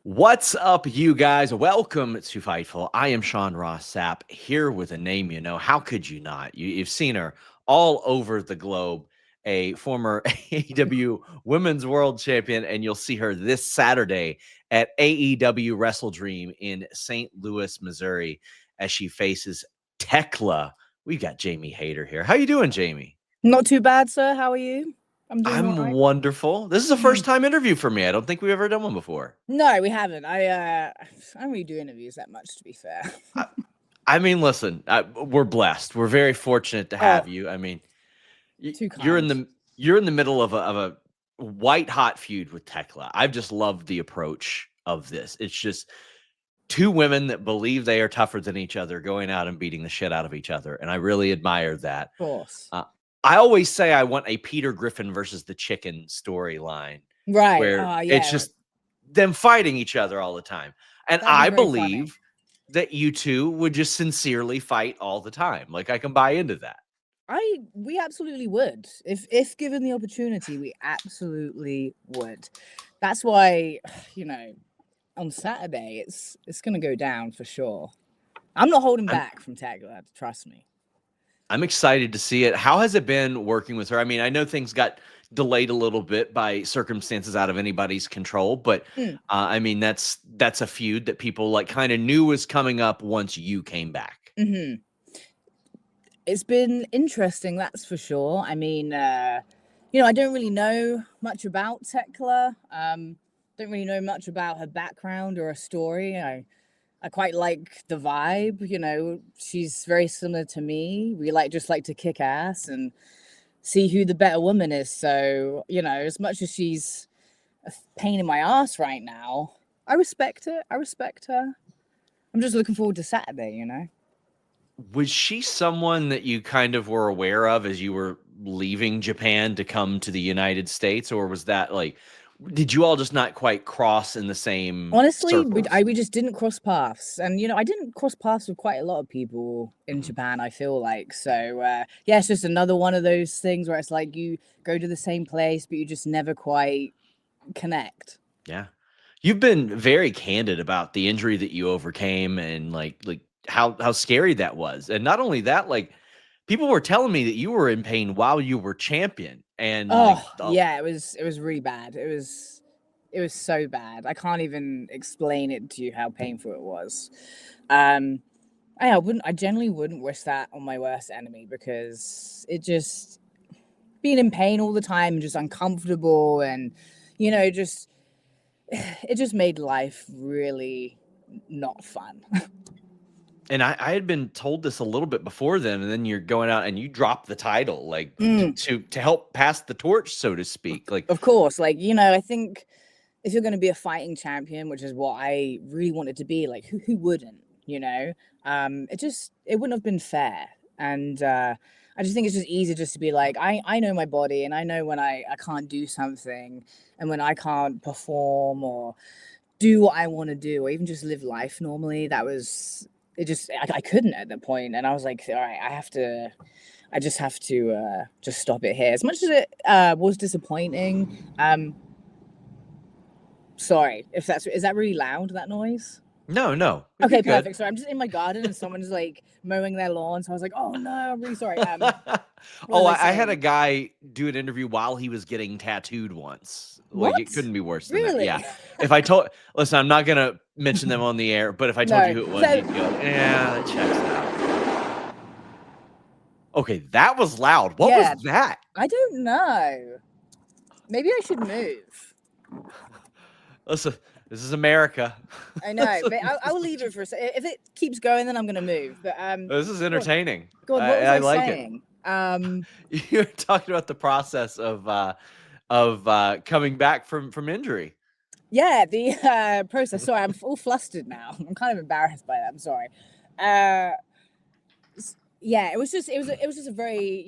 What's up, you guys? Welcome to Fightful. I am Ross Sapp, here with a name you know. How could you not? You've seen her all over the globe, a former AEW Women's World Champion, and you'll see her this Saturday at AEW Wrestledream in St. Louis, Missouri, as she faces Thekla. We've got Jamie Hayter here. How you doing, Jamie? Not too bad, sir. How are you? I'm All right. wonderful. This is a first-time interview for me. I don't think we've ever done one before. No, we haven't. I don't really do interviews that much, to be fair. I mean, listen, we're blessed. We're very fortunate to have you. I mean, you're in the middle of a white hot feud with Thekla. I've just loved the approach of this. It's just two women that believe they are tougher than each other going out and beating the shit out of each other, and I really admire that. Of course. I always say I want a Peter Griffin versus the Chicken storyline, right? Where it's just them fighting each other all the time, and I believe that you two would just sincerely fight all the time. Like, I can buy into that. We absolutely would. If given the opportunity, we absolutely would. That's why, on Saturday it's gonna go down for sure. I'm not holding back from Thekla, trust me. I'm excited to see it. How has it been working with her? I mean, I know things got delayed a little bit by circumstances out of anybody's control, but I mean, that's a feud that people like kind of knew was coming up once you came back. Mm-hmm. It's been interesting, that's for sure. I mean, I don't really know much about Thekla. Don't really know much about her background or her story. I quite like the vibe. She's very similar to me. We just like to kick ass and see who the better woman is. So, as much as she's a pain in my ass right now, I respect it. I respect her. I'm just looking forward to Saturday, Was she someone that you kind of were aware of as you were leaving Japan to come to the United States? Or was that did you all just not quite cross in the same Honestly, circles? we just didn't cross paths. And, I didn't cross paths with quite a lot of people in Japan, I feel like. So, yeah, it's just another one of those things where it's like you go to the same place, but you just never quite connect. Yeah. You've been very candid about the injury that you overcame and like how scary that was. And not only that, people were telling me that you were in pain while you were champion. And yeah, it was really bad. It was so bad. I can't even explain it to you how painful it was. I generally wouldn't wish that on my worst enemy, because it just being in pain all the time, just uncomfortable, and it just made life really not fun. And I had been told this a little bit before then, and then you're going out and you drop the title, to help pass the torch, so to speak. Of course, I think if you're going to be a fighting champion, which is what I really wanted to be, who wouldn't, it wouldn't have been fair. And I just think it's just easy just to be like, I know my body, and I know when I can't do something, and when I can't perform or do what I want to do, or even just live life normally. I couldn't at that point, and I was like, all right, I just have to just stop it here. As much as it was disappointing. Sorry, is that really loud, that noise? No. Okay, perfect. Sorry, I'm just in my garden and someone's mowing their lawn, so I was like, oh no, I'm really sorry. I had a guy do an interview while he was getting tattooed once. What? It couldn't be worse than really? that. Yeah. Listen, I'm not gonna mention them on the air, but if I told you who it was, you'd go, yeah, that checks out. Okay, that was loud. What was that? I don't know. Maybe I should move. Listen, this is America. I know, but I'll leave it for a second. If it keeps going, then I'm gonna move. But this is entertaining. God, what was I like saying? It. You're talking about the process of coming back from injury. Yeah, the process. Sorry, I'm all flustered now. I'm kind of embarrassed by that. I'm sorry. Yeah, it was just a very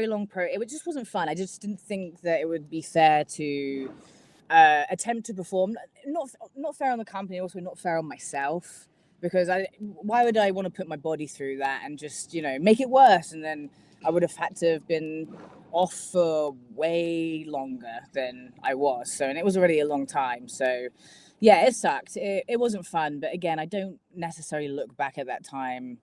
long it just wasn't fun. I just didn't think that it would be fair to attempt to perform. Not fair on the company, also not fair on myself, because why would I want to put my body through that and just make it worse? And then I would have had to have been off for way longer than I was. So, and it was already a long time. So, yeah, it sucked. It wasn't fun. But again, I don't necessarily look back at that time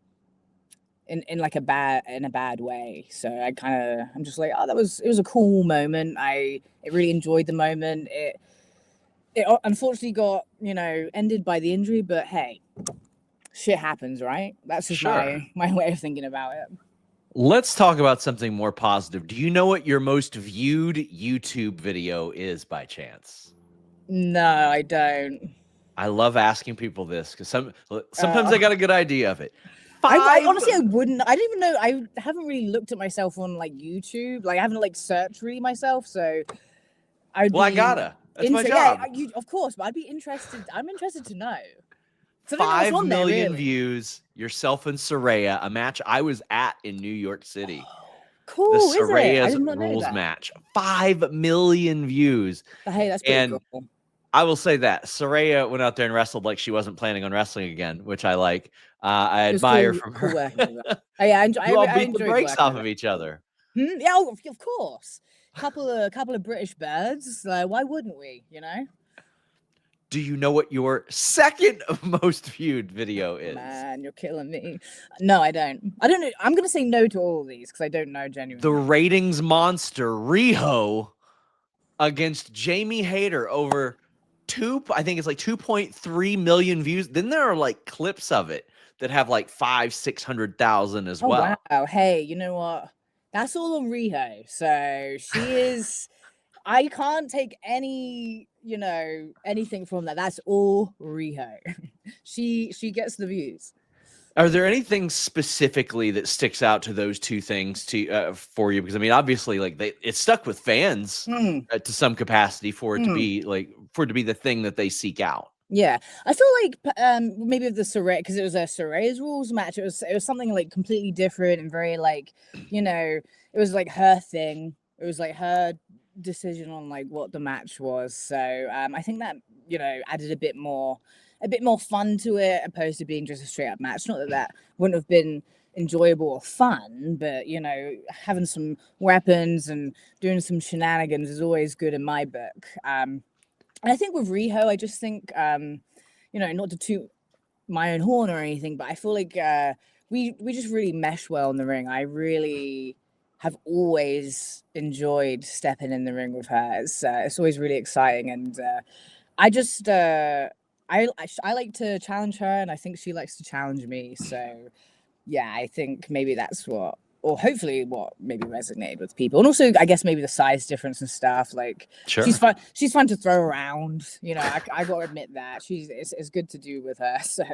in like a bad way. So I'm just like, oh, it was a cool moment. I really enjoyed the moment. It unfortunately got, ended by the injury, but hey, shit happens, right? That's just Sure. my way of thinking about it. Let's talk about something more positive. Do you know what your most viewed YouTube video is by chance? No, I don't. I love asking people this because sometimes I got a good idea of it. I honestly, I wouldn't. I don't even know. I haven't really looked at myself on like YouTube. Like I haven't like searched really myself. So I'd Well, I be gotta. That's my job. Yeah, of course. But I'd be interested. I'm interested to know. 5 million views. Yourself and Saraya, a match I was at in New York City. Cool, The is it? I Saraya's did not know rules that. match. 5 million views. Hey, that's pretty cool. I will say that Saraya went out there and wrestled like she wasn't planning on wrestling again, which I like. I admire from her. Oh, yeah, You all beat the brakes off of each other. Yeah, of course. Couple of British birds. Why wouldn't we? Do you know what your second most viewed video is? Man, you're killing me. No, I don't. I don't know. I'm gonna say no to all of these because I don't know genuinely. The ratings monster Riho against Jamie Hayter over I think it's like 2.3 million views. Then there are like clips of it that have like 500,000-600,000 as well. Wow. Hey, you know what? That's all on Riho. So she is. I can't take anything from that. That's all Riho. She gets the views. Are there anything specifically that sticks out to those two things for you? Because I mean, obviously, like it stuck with fans to some capacity for it to be the thing that they seek out. Yeah, I feel like maybe with the Saraya, because it was a Saraya's rules match. It was something like completely different and very like it was like her thing. It was like her decision on like what the match was. So I think that added a bit more fun to it, opposed to being just a straight up match. Not that wouldn't have been enjoyable or fun, but having some weapons and doing some shenanigans is always good in my book. And I think with Riho, I just think not to toot my own horn or anything, but I feel like we just really mesh well in the ring. I really have always enjoyed stepping in the ring with her. It's always really exciting, and I just I like to challenge her, and I think she likes to challenge me. So yeah, I think maybe that's what, or hopefully what maybe resonated with people. And also I guess maybe the size difference and stuff. Like sure. She's fun to throw around. I gotta admit that it's good to do with her. So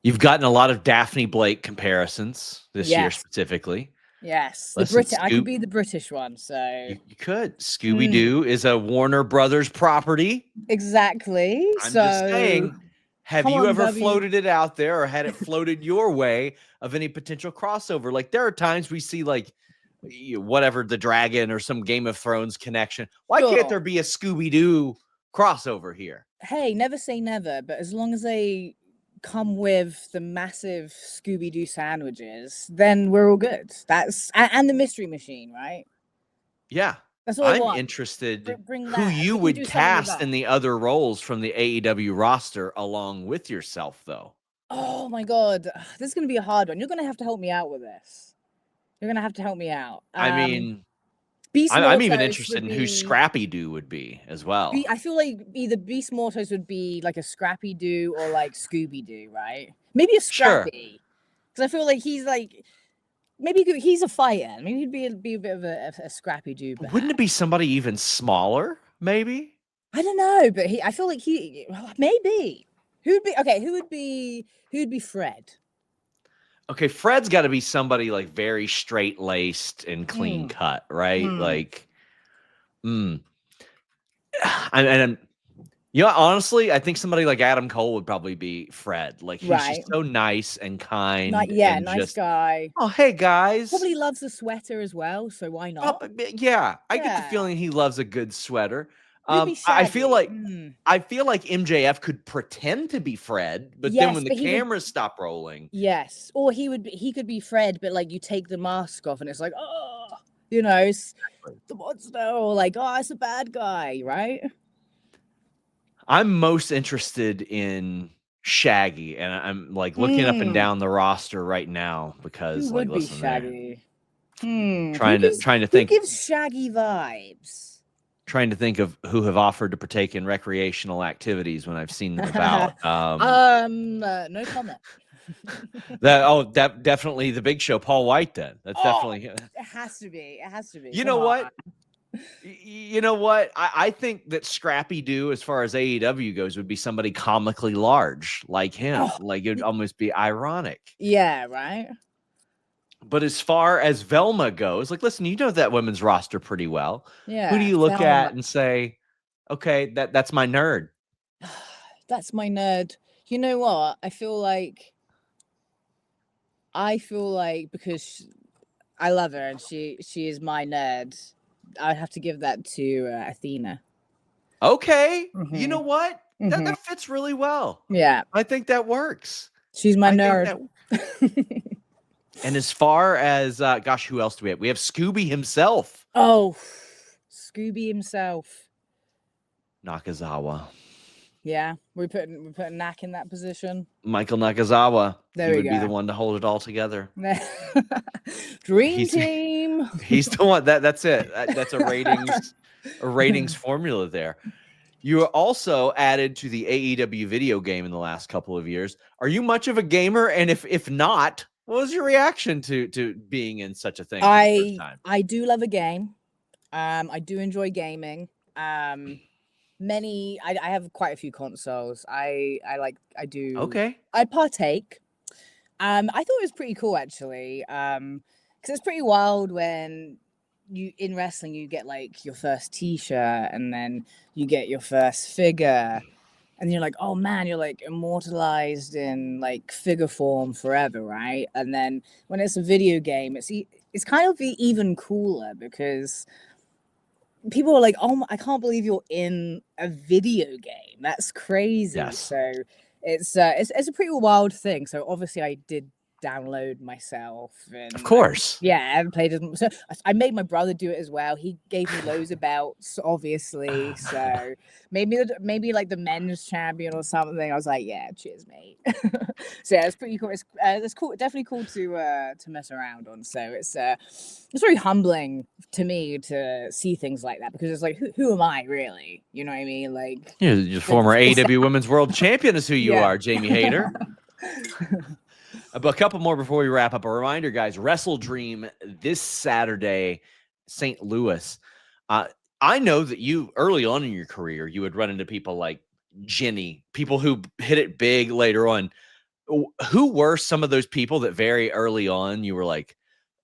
you've gotten a lot of Daphne Blake comparisons this year specifically. Yes, I could be the British one, so you could. Scooby-Doo is a Warner Brothers property. Exactly. I'm just saying, have you ever floated it out there or had it floated your way of any potential crossover? Like there are times we see like whatever, the dragon or some Game of Thrones connection. Why can't there be a Scooby-Doo crossover here? Hey, never say never, but as long as they come with the massive Scooby-Doo sandwiches, then we're all good. And the mystery machine, right? Yeah. That's all I'm interested who you would cast in the other roles from the AEW roster along with yourself, though. Oh my God. This is going to be a hard one. You're going to have to help me out with this. You're going to have to help me out. I mean, I'm even interested in who Scrappy Doo would be as well. I feel like either Beast Mortos would be like a Scrappy Doo or like Scooby Doo, right? Maybe a Scrappy. Because I feel like he's like, maybe he's a fighter. Maybe he'd be a bit of a Scrappy Doo. Wouldn't it be somebody even smaller? Maybe. I don't know, but I feel like maybe. Who would be Fred? Okay, Fred's got to be somebody like very straight laced and clean cut, right? Like, honestly, I think somebody like Adam Cole would probably be Fred. Like, he's just so nice and kind. Nice guy. Oh, hey guys. Probably loves the sweater as well, so why not? Yeah, I get the feeling he loves a good sweater. I feel like MJF could pretend to be Fred, but then when the cameras stop rolling, or he could be Fred, but like you take the mask off and it's like, oh, you know, it's the monster, or like, oh, it's a bad guy, right? I'm most interested in Shaggy, and I'm like looking up and down the roster right now Who because, like, would be listen, they're Shaggy? trying to Who think gives Shaggy vibes? of who have offered to partake in recreational activities when I've seen them about. No comment. That definitely the Big Show, Paul White. Then that's Oh, definitely. it has to be. It has to be. You Come know on. what? You know what? I think that Scrappy Doo, as far as AEW goes, would be somebody comically large like him. Oh, Like it'd almost be ironic. yeah, right. But as far as Velma goes, like, listen, you know that women's roster pretty well. Who do Yeah, you look Velma. at and say, okay, that's my nerd? That's my nerd. You know what? I feel like because I love her and she is my nerd, I'd have to give that to Athena. Okay, you know Mm-hmm. what? That Mm-hmm. that fits really well. Yeah, I think that works. she's my I think nerd. that. And as far as gosh, who else do we have? We have Scooby himself, Oh, Scooby himself. Nakazawa. Yeah, we put Knack in that position. Michael Nakazawa. There He we would be the go. one to hold it all together. Dream He's team. he's the one. That's it. That's a ratings formula there. You were also added to the AEW video game in the last couple of years. Are you much of a gamer? And if not, what was your reaction to being in such a thing for the first time? I do love a game. I do enjoy gaming. I have quite a few consoles. I Okay. partake. I thought it was pretty cool actually. Because it's pretty wild when you in wrestling you get like your first t-shirt and then you get your first figure and you're like, oh man, you're like immortalized in like figure form forever, right? And then when it's a video game, it's kind of even cooler because people are like, oh, I can't believe you're in a video game. That's crazy. Yes. So it's a pretty wild thing. So obviously I did download myself and Of course. I haven't played it. So I made my brother do it as well. He gave me loads of belts, obviously. So maybe like the men's champion or something. I was like, yeah, cheers, mate. So yeah, it's pretty cool. It's cool, definitely cool to mess around on. So it's very humbling to me to see things like that because it's like, who am I really? You know what I mean? Like, You're the former AEW Women's World Champion is who you Yeah. are, Jamie Hayter. But a couple more before we wrap up. A reminder, guys, Wrestledream this Saturday, St. Louis. I know that you, early on in your career, you would run into people like Jenny, people who hit it big later on. Who were some of those people that very early on you were like,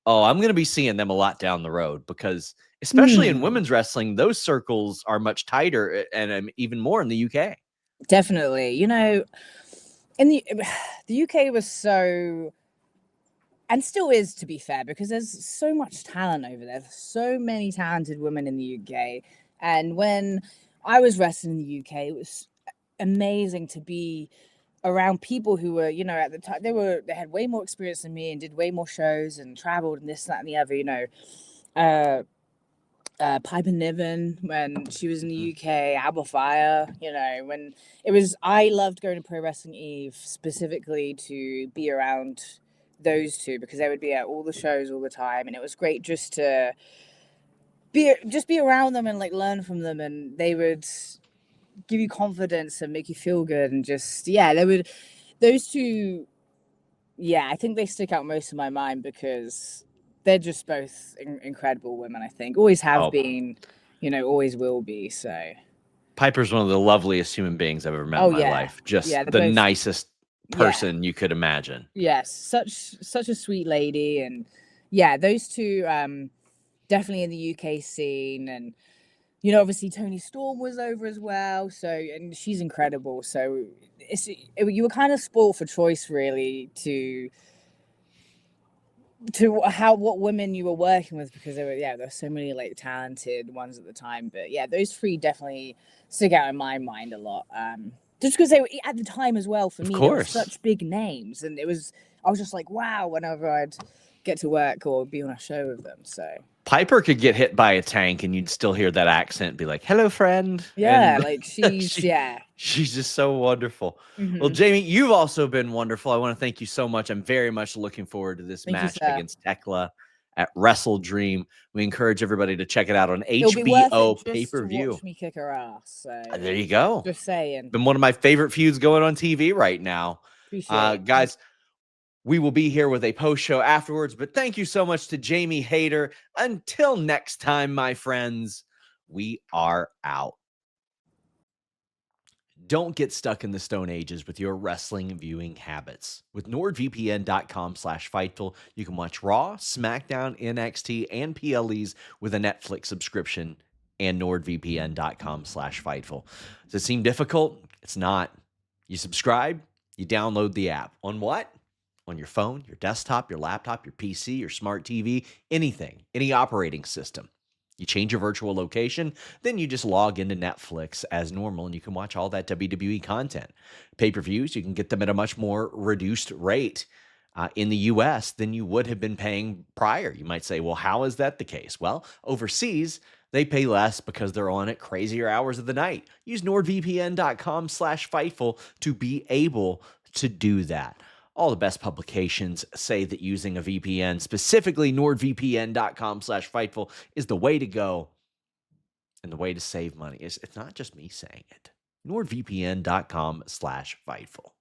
oh, I'm going to be seeing them a lot down the road? Because especially in women's wrestling, those circles are much tighter and even more in the UK. Definitely. You know, in the UK was so, and still is, to be fair, because there's so much talent over there. There's so many talented women in the UK. And when I was wrestling in the UK, it was amazing to be around people who were, you know, at the time they had way more experience than me and did way more shows and traveled and this, that, and the other, you know. Piper Niven when she was in the UK, Alba Fire, you know, when I loved going to Pro Wrestling Eve specifically to be around those two because they would be at all the shows all the time, and it was great just to be around them and like learn from them, and they would give you confidence and make you feel good, and just those two, I think they stick out most in my mind because they're just both incredible women. I think always have been, you know, always will be. So Piper's one of the loveliest human beings I've ever met in my life. Just the nicest person you could imagine. Yes, such a sweet lady, and those two definitely in the UK scene, and you know, obviously Toni Storm was over as well. So, and she's incredible. So you were kind of spoiled for choice, really, to what women you were working with because there were so many like talented ones at the time. But those three definitely stick out in my mind a lot. Just because they were at the time as well for me, they were such big names, and I was just like, wow, whenever I'd get to work or be on a show with them. So Piper could get hit by a tank and you'd still hear that accent be like, hello, friend. yeah, And like she's she's just so wonderful. Well, Mhm. Jamie, you've also been wonderful. I want to thank you so much. I'm very much looking forward to this Thank you, match sir. against Thekla at Wrestledream. We encourage everybody to check it out on It'll be worth HBO it just to pay-per-view. watch me kick her ass. So There you go. just saying. Been one of my favorite feuds going on TV right now. Appreciate it. Guys, we will be here with a post show afterwards, but thank you so much to Jamie Hayter. Until next time, my friends, we are out. Don't get stuck in the Stone Ages with your wrestling viewing habits. With NordVPN.com/Fightful, you can watch Raw, SmackDown, NXT, and PLEs with a Netflix subscription and NordVPN.com/Fightful. Does it seem difficult? It's not. You subscribe, you download the app. On what? On your phone, your desktop, your laptop, your PC, your smart TV, anything, any operating system. You change your virtual location, then you just log into Netflix as normal and you can watch all that WWE content. Pay-per-views, you can get them at a much more reduced rate in the US than you would have been paying prior. You might say, well, how is that the case? Well, overseas, they pay less because they're on at crazier hours of the night. Use NordVPN.com/Fightful to be able to do that. All the best publications say that using a VPN, specifically NordVPN.com/Fightful, is the way to go and the way to save money. It's not just me saying it. NordVPN.com/Fightful.